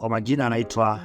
Kwa majina anaitwa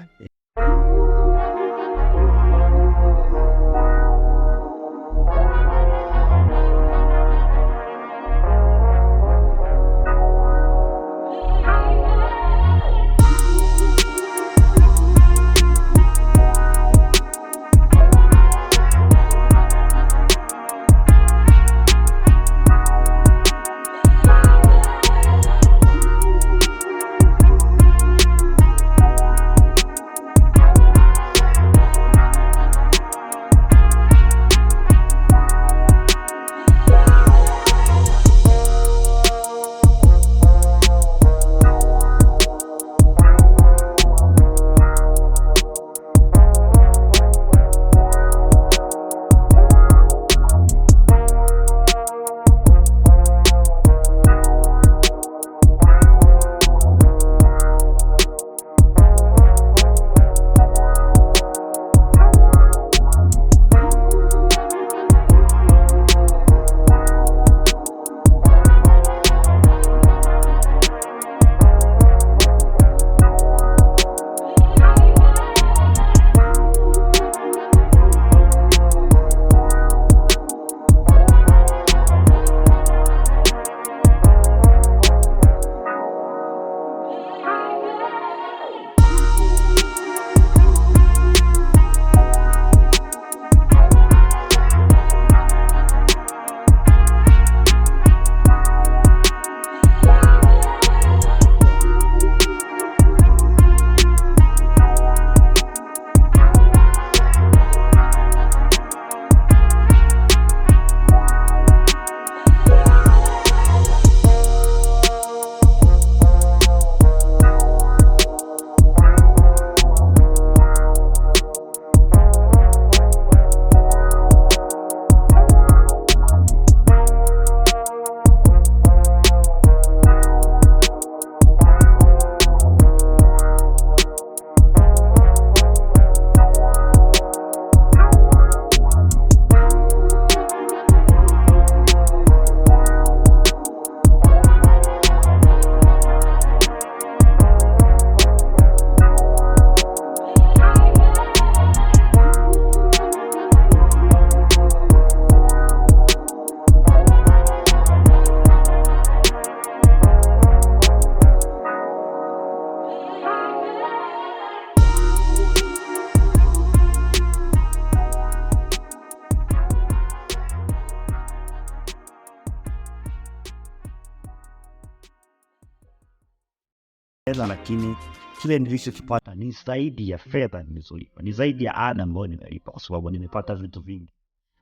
fedha, lakini kile nilichokipata ni zaidi ya fedha nilizolipa, ni zaidi ya ada ambayo nimelipa, kwa sababu nimepata vitu vingi.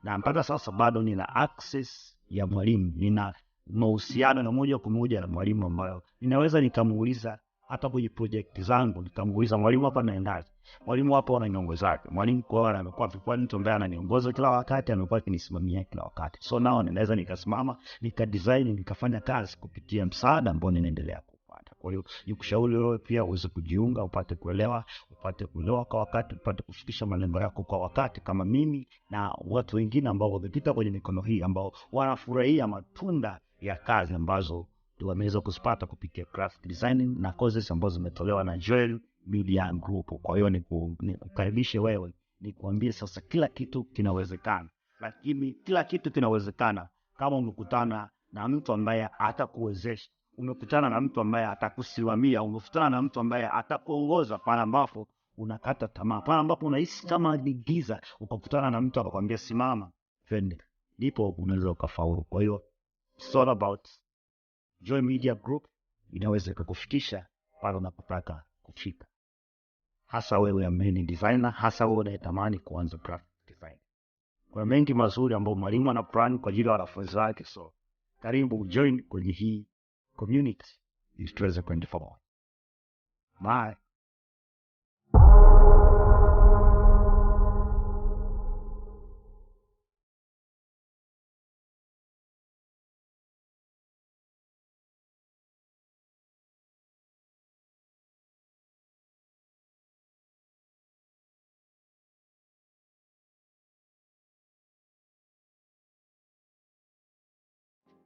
Na mpaka sasa bado nina access ya mwalimu, nina mahusiano na moja kwa moja na mwalimu ambayo ninaweza nikamuuliza hata kwenye project zangu, nikamuuliza mwalimu, hapa naendaje? Mwalimu hapo ananiongoza zake. Mwalimu kwa amekuwa kwa mtu ambaye ananiongoza kila wakati, amekuwa akinisimamia kila wakati. So nao ninaweza nikasimama, nikadesign, nikafanya kazi kupitia msaada ambao ninaendelea kupata. Kwa hiyo nikushauri wewe pia uweze kujiunga, upate kuelewa kwa wakati, upate kufikisha malengo yako kwa wakati, kama mimi na watu wengine ambao wamepita kwenye mikono hii, ambao wanafurahia matunda ya kazi ambazo wameweza kuzipata kupitia graphic designing na courses ambazo zimetolewa na Joel Media Group. Kwa hiyo nikukaribishe wewe, nikuambie sasa kila kitu kinawezekana. Lakini kila kitu kinawezekana kama umekutana na mtu ambaye atakuwezesha, umekutana na mtu ambaye atakusimamia, umekutana na mtu ambaye atakuongoza pale ambapo unakata tamaa, pale ambapo unahisi kama ni giza, ukakutana na mtu akakwambia simama, twende, ndipo unaweza ukafaulu. Kwa hiyo it's all about Joel Media Group, inaweza kukufikisha pale unapotaka kufika. Hasa wewe ambaye ni designer, hasa wewe unayetamani kuanza graphic design. Kuna mengi mazuri ambayo mwalimu ana plan kwa ajili ya wanafunzi wake, so karibu join kwenye hii community ili tuweze kwenda pamoja. Bye.